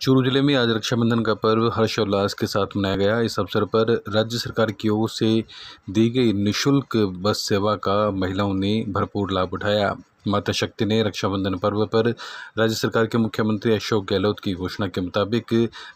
चूरू जिले में आज रक्षाबंधन का पर्व हर्षोल्लास के साथ मनाया गया। इस अवसर पर राज्य सरकार की ओर से दी गई निःशुल्क बस सेवा का महिलाओं ने भरपूर लाभ उठाया। माता शक्ति ने रक्षाबंधन पर्व पर राज्य सरकार के मुख्यमंत्री अशोक गहलोत की घोषणा के मुताबिक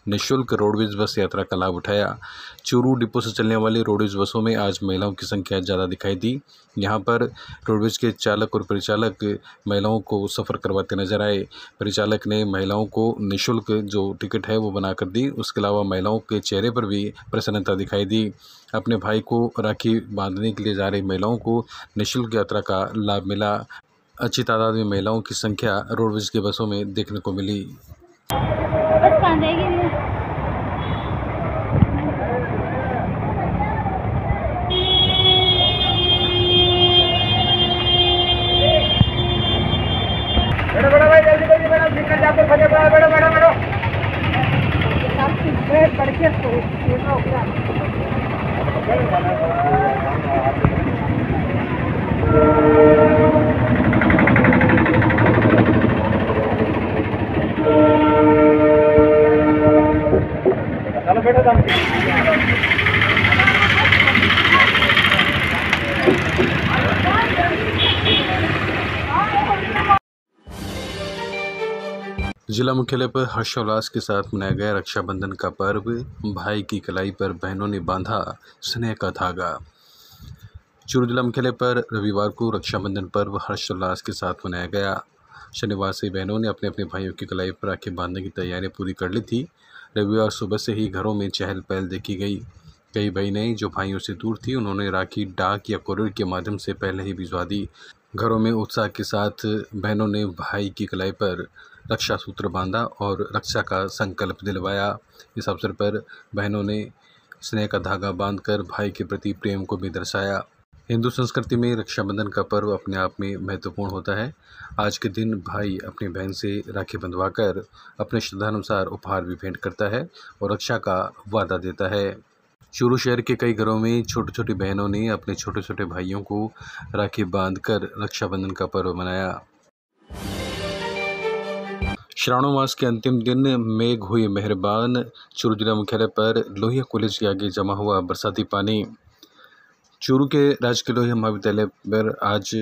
निःशुल्क रोडवेज बस यात्रा का लाभ उठाया। चूरू डिपो से चलने वाली रोडवेज बसों में आज महिलाओं की संख्या ज़्यादा दिखाई दी। यहां पर रोडवेज के चालक और परिचालक महिलाओं को सफ़र करवाते नजर आए। परिचालक ने महिलाओं को निःशुल्क जो टिकट है वो बनाकर दी। उसके अलावा महिलाओं के चेहरे पर भी प्रसन्नता दिखाई दी। अपने भाई को राखी बांधने के लिए जा रही महिलाओं को निःशुल्क यात्रा का लाभ मिला। अच्छी तादाद में महिलाओं की संख्या रोडवेज की बसों में देखने को मिली। चलो बेटा जिला मुख्यालय पर हर्षोल्लास के साथ मनाया गया रक्षाबंधन का पर्व। भाई की कलाई पर बहनों ने बांधा स्नेह का धागा। चूरू जिला मुख्यालय पर रविवार को रक्षाबंधन पर्व हर्षोल्लास के साथ मनाया गया। शनिवार से बहनों ने अपने अपने भाइयों की कलाई पर राखी बांधने की तैयारियां पूरी कर ली थी। रविवार सुबह से ही घरों में चहल पहल देखी गई। कई बहनें जो भाइयों से दूर थी उन्होंने राखी डाक या कोरियर के माध्यम से पहले ही भिजवा दी। घरों में उत्साह के साथ बहनों ने भाई की कलाई पर रक्षा सूत्र बांधा और रक्षा का संकल्प दिलवाया। इस अवसर पर बहनों ने स्नेह का धागा बांधकर भाई के प्रति प्रेम को भी दर्शाया। हिंदू संस्कृति में रक्षाबंधन का पर्व अपने आप में महत्वपूर्ण होता है। आज के दिन भाई अपनी बहन से राखी बंधवाकर अपने श्रद्धानुसार उपहार भी भेंट करता है और रक्षा का वादा देता है। चूरू शहर के कई घरों में छोटी छोटी बहनों ने अपने छोटे छोटे भाइयों को राखी बांधकर रक्षाबंधन का पर्व मनाया। श्रावण मास के अंतिम दिन मेघ हुई मेहरबान। चूरू जिला मुख्यालय पर लोहिया कॉलेज के आगे जमा हुआ बरसाती पानी। चूरू के राजकीय लोहिया महाविद्यालय पर आज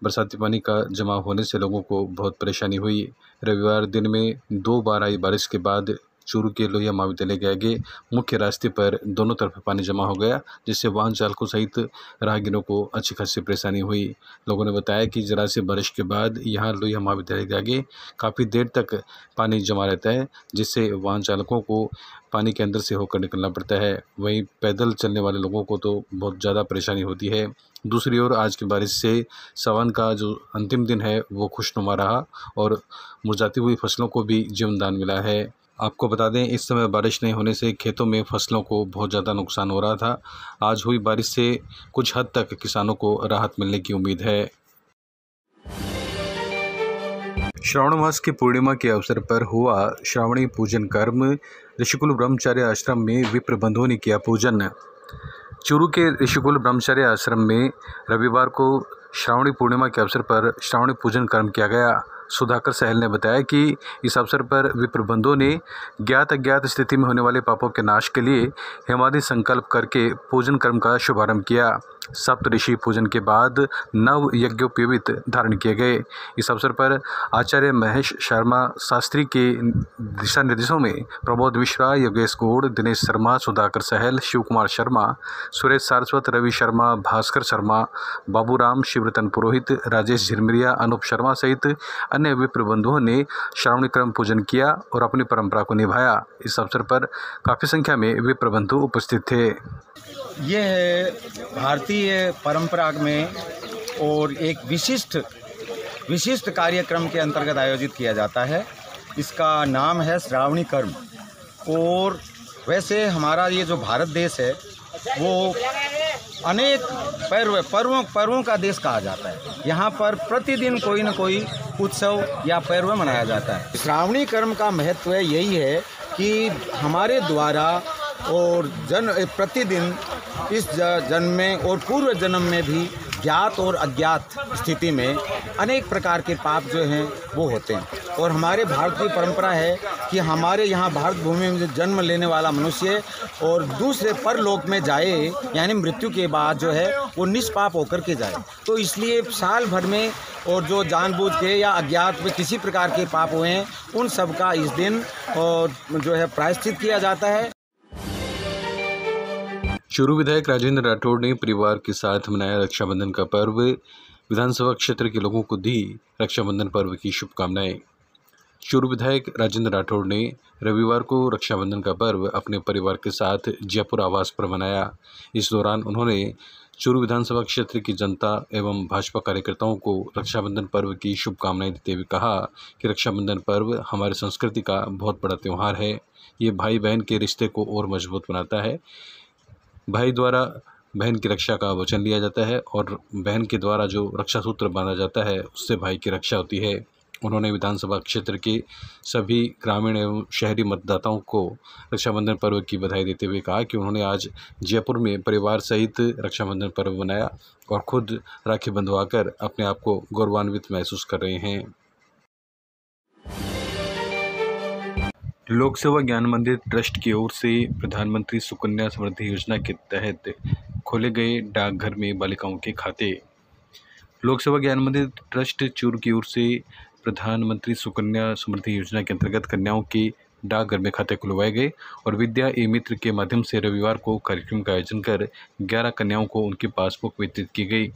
बरसाती पानी का जमा होने से लोगों को बहुत परेशानी हुई। रविवार दिन में 2 बार आई बारिश के बाद चूरू के लोहिया महाविद्यालय के आगे मुख्य रास्ते पर दोनों तरफ पानी जमा हो गया, जिससे वाहन चालकों सहित राहगीरों को अच्छी खासी परेशानी हुई। लोगों ने बताया कि जरा से बारिश के बाद यहां लोहिया महाविद्यालय के आगे काफ़ी देर तक पानी जमा रहता है, जिससे वाहन चालकों को पानी के अंदर से होकर निकलना पड़ता है। वहीं पैदल चलने वाले लोगों को तो बहुत ज़्यादा परेशानी होती है। दूसरी ओर आज की बारिश से सावन का जो अंतिम दिन है वो खुशनुमा रहा और मुरझाती हुई फसलों को भी जीवनदान मिला है। आपको बता दें, इस समय बारिश नहीं होने से खेतों में फसलों को बहुत ज़्यादा नुकसान हो रहा था। आज हुई बारिश से कुछ हद तक किसानों को राहत मिलने की उम्मीद है। श्रावण मास की पूर्णिमा के अवसर पर हुआ श्रावणी पूजन कर्म। ऋषिकुल ब्रह्मचर्य आश्रम में विप्र बंधुओं ने किया पूजन। चूरू के ऋषिकुल ब्रह्मचर्य आश्रम में रविवार को श्रावणी पूर्णिमा के अवसर पर श्रावणी पूजन कर्म किया गया। सुधाकर सहल ने बताया कि इस अवसर पर विप्र बंधुओं ने ज्ञात अज्ञात स्थिति में होने वाले पापों के नाश के लिए हेमादि संकल्प करके पूजन कर्म का शुभारंभ किया। सप्तऋषि पूजन के बाद नव यज्ञोपवीत धारण किए गए। इस अवसर पर आचार्य महेश शर्मा शास्त्री के दिशा निर्देशों में प्रमोद मिश्रा, योगेश गौड़, दिनेश शर्मा, सुधाकर सहल, शिव कुमार शर्मा, सुरेश सारस्वत, रवि शर्मा, भास्कर शर्मा, बाबूराम, शिवरतन पुरोहित, राजेश झिरमिरिया, अनूप शर्मा सहित अन्य विप्र बंधुओं ने श्रावणी क्रम पूजन किया और अपनी परंपरा को निभाया। इस अवसर पर काफ़ी संख्या में विप्र बंधु उपस्थित थे। ये है भारतीय परंपरा में और एक विशिष्ट कार्यक्रम के अंतर्गत आयोजित किया जाता है। इसका नाम है श्रावणी कर्म। और वैसे हमारा ये जो भारत देश है वो अनेक पर्वों का देश कहा जाता है। यहाँ पर प्रतिदिन कोई न कोई उत्सव या पर्व मनाया जाता है। श्रावणी कर्म का महत्व यही है कि हमारे द्वारा और प्रतिदिन इस जन्म में और पूर्व जन्म में भी ज्ञात और अज्ञात स्थिति में अनेक प्रकार के पाप जो हैं वो होते हैं। और हमारे भारत की परंपरा है कि हमारे यहाँ भारत भूमि में जन्म लेने वाला मनुष्य और दूसरे परलोक में जाए, यानी मृत्यु के बाद जो है वो निष्पाप होकर के जाए। तो इसलिए साल भर में और जो जानबूझ के या अज्ञात में किसी प्रकार के पाप हुए हैं उन सब का इस दिन और जो है प्रायश्चित किया जाता है। चूरू विधायक राजेंद्र राठौड़ ने परिवार के साथ मनाया रक्षाबंधन का पर्व। विधानसभा क्षेत्र के लोगों को दी रक्षाबंधन पर्व की शुभकामनाएं। चूरू विधायक राजेंद्र राठौड़ ने रविवार को रक्षाबंधन का पर्व अपने परिवार के साथ जयपुर आवास पर मनाया। इस दौरान उन्होंने चूरू विधानसभा क्षेत्र की जनता एवं भाजपा कार्यकर्ताओं को रक्षाबंधन पर्व की शुभकामनाएं देते हुए कहा कि रक्षाबंधन पर्व हमारी संस्कृति का बहुत बड़ा त्यौहार है। ये भाई बहन के रिश्ते को और मजबूत बनाता है। भाई द्वारा बहन की रक्षा का वचन लिया जाता है और बहन के द्वारा जो रक्षा सूत्र बांधा जाता है उससे भाई की रक्षा होती है। उन्होंने विधानसभा क्षेत्र के सभी ग्रामीण एवं शहरी मतदाताओं को रक्षाबंधन पर्व की बधाई देते हुए कहा कि उन्होंने आज जयपुर में परिवार सहित रक्षाबंधन पर्व मनाया और खुद राखी बंधवाकर अपने आप को गौरवान्वित महसूस कर रहे हैं। लोक सेवा ज्ञान मंदिर ट्रस्ट की ओर से प्रधानमंत्री सुकन्या समृद्धि योजना के तहत खोले गए डाकघर में बालिकाओं के खाते। लोक सेवा ज्ञान मंदिर ट्रस्ट चूरू की ओर से प्रधानमंत्री सुकन्या समृद्धि योजना के अंतर्गत कन्याओं के डाकघर में खाते खुलवाए गए और विद्या ई मित्र के माध्यम से रविवार को कार्यक्रम का आयोजन कर 11 कन्याओं को उनकी पासबुक वितरित की गई।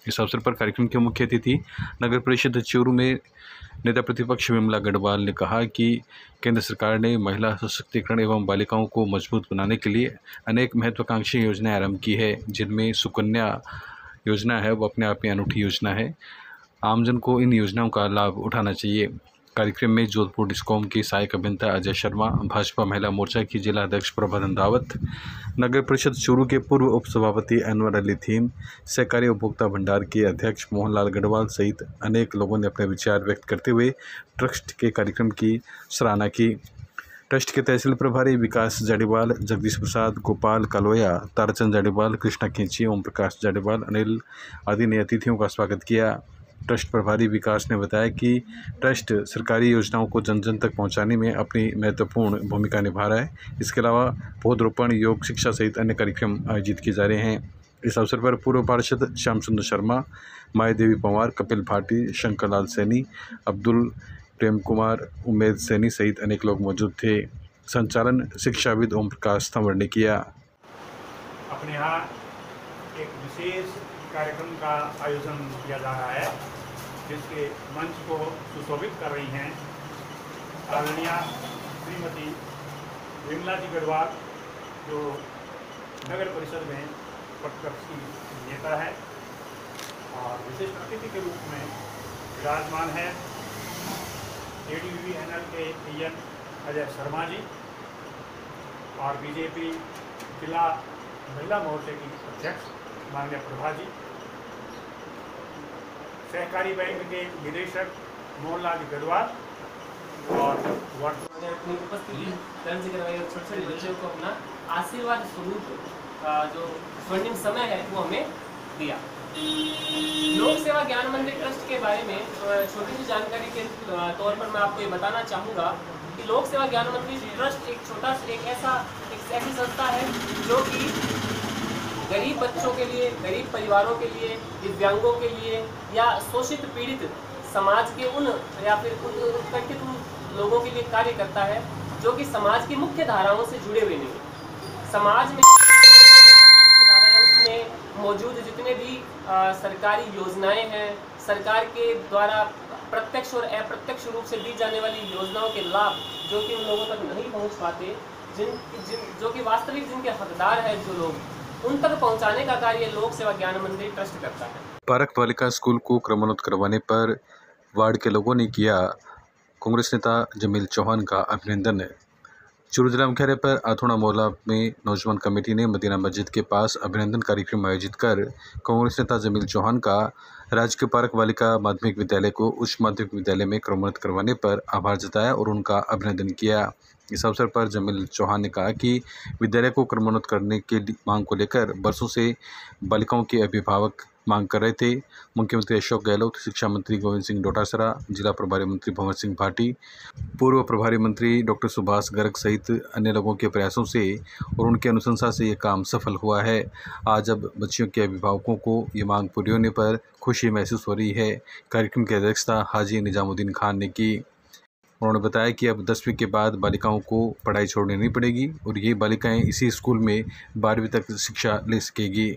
इस अवसर पर कार्यक्रम के मुख्य अतिथि नगर परिषद चूरू में नेता प्रतिपक्ष विमला गढ़वाल ने कहा कि केंद्र सरकार ने महिला सशक्तिकरण एवं बालिकाओं को मजबूत बनाने के लिए अनेक महत्वाकांक्षी योजनाएं आरंभ की है, जिनमें सुकन्या योजना है वो अपने आप में अनूठी योजना है। आमजन को इन योजनाओं का लाभ उठाना चाहिए। कार्यक्रम में जोधपुर डिस्कॉम के सहायक अभियंता अजय शर्मा, भाजपा महिला मोर्चा की जिला अध्यक्ष प्रभाधन दावत, नगर परिषद चूरू के पूर्व उप सभापति अनवर अली थीम, सहकारी उपभोक्ता भंडार के अध्यक्ष मोहनलाल गढ़वाल सहित अनेक लोगों ने अपने विचार व्यक्त करते हुए ट्रस्ट के कार्यक्रम की सराहना की। ट्रस्ट के तहसील प्रभारी विकास जाडीवाल, जगदीश प्रसाद, गोपाल कालोया, ताराचंद जाडीवाल, कृष्णा खींची, ओम प्रकाश जाडीवाल, अनिल आदि ने अतिथियों का स्वागत किया। ट्रस्ट प्रभारी विकास ने बताया कि ट्रस्ट सरकारी योजनाओं को जन जन तक पहुंचाने में अपनी महत्वपूर्ण भूमिका निभा रहा है। इसके अलावा पौधरोपण, योग, शिक्षा सहित अन्य कार्यक्रम आयोजित किए जा रहे हैं। इस अवसर पर पूर्व पार्षद श्याम सुंदर शर्मा, माया देवी पंवार, कपिल भाटी, शंकर लाल सैनी, अब्दुल प्रेम कुमार, उमेद सैनी सहित अनेक लोग मौजूद थे। संचालन शिक्षाविद ओम प्रकाश तंवर ने किया। अपने यहाँ एक विशेष कार्यक्रम का आयोजन किया जा रहा है, जिसके मंच को सुशोभित कर रही हैं आदरणीय श्रीमती विमला जी गढ़वाल, जो नगर परिषद में प्रतिपक्ष की नेता है और विशिष्ट अतिथि के रूप में विराजमान है ADVNL के PN अजय शर्मा जी और बीजेपी जिला महिला मोर्चे की अध्यक्ष माननीय प्रभा जी, सहकारी बैंक के निदेशक मोहनलाल गढ़वाल और अपनी उपस्थिति दर्ज करवाई और छोटे छोटे बच्चों को अपना आशीर्वाद स्वरूप जो स्वर्णिम समय है वो हमें दिया। लोक सेवा ज्ञान मंदिर ट्रस्ट के बारे में छोटी सी जानकारी के तौर पर मैं आपको ये बताना चाहूँगा कि लोक सेवा ज्ञान मंदिर ट्रस्ट एक ऐसी संस्था है जो कि गरीब बच्चों के लिए, गरीब परिवारों के लिए, दिव्यांगों के लिए या शोषित पीड़ित समाज के उन उत्कंठित लोगों के लिए कार्य करता है जो कि समाज की मुख्य धाराओं से जुड़े हुए नहीं। समाज में उसमें मौजूद जितने भी सरकारी योजनाएं हैं, सरकार के द्वारा प्रत्यक्ष और अप्रत्यक्ष रूप से दी जाने वाली योजनाओं के लाभ जो कि उन लोगों तक नहीं पहुंच पाते, जो कि वास्तविक जिनके हकदार हैं जो लोग, उन तक पहुंचाने का कार्य लोक सेवा ज्ञान मंदिर ट्रस्ट करता है। पारक बालिका स्कूल को क्रमोन्नत करवाने पर वार्ड के लोगों ने किया कांग्रेस नेता जमील चौहान का अभिनंदन। चूरू जिला मुख्यालय पर आथोड़ा मोहल्ला में नौजवान कमेटी ने मदीना मस्जिद के पास अभिनंदन कार्यक्रम आयोजित कर कांग्रेस नेता जमील चौहान का राजकीय पारक बालिका माध्यमिक विद्यालय को उच्च माध्यमिक विद्यालय में क्रमोन्नत करवाने पर आभार जताया और उनका अभिनंदन किया। इस अवसर पर जमील चौहान ने कहा कि विद्यालय को क्रमोन्नत करने की मांग को लेकर बरसों से बालिकाओं के अभिभावक मांग कर रहे थे। मुख्यमंत्री अशोक गहलोत, शिक्षा मंत्री गोविंद सिंह डोटासरा, जिला प्रभारी मंत्री भंवर सिंह भाटी, पूर्व प्रभारी मंत्री डॉक्टर सुभाष गर्ग सहित अन्य लोगों के प्रयासों से और उनकी अनुशंसा से ये काम सफल हुआ है। आज अब बच्चियों के अभिभावकों को ये मांग पूरी होने पर खुशी महसूस हो रही है। कार्यक्रम की अध्यक्षता हाजी निजामुद्दीन खान ने की। उन्होंने बताया कि अब 10वीं के बाद बालिकाओं को पढ़ाई छोड़नी नहीं पड़ेगी और ये बालिकाएं इसी स्कूल में 12वीं तक शिक्षा ले सकेगी।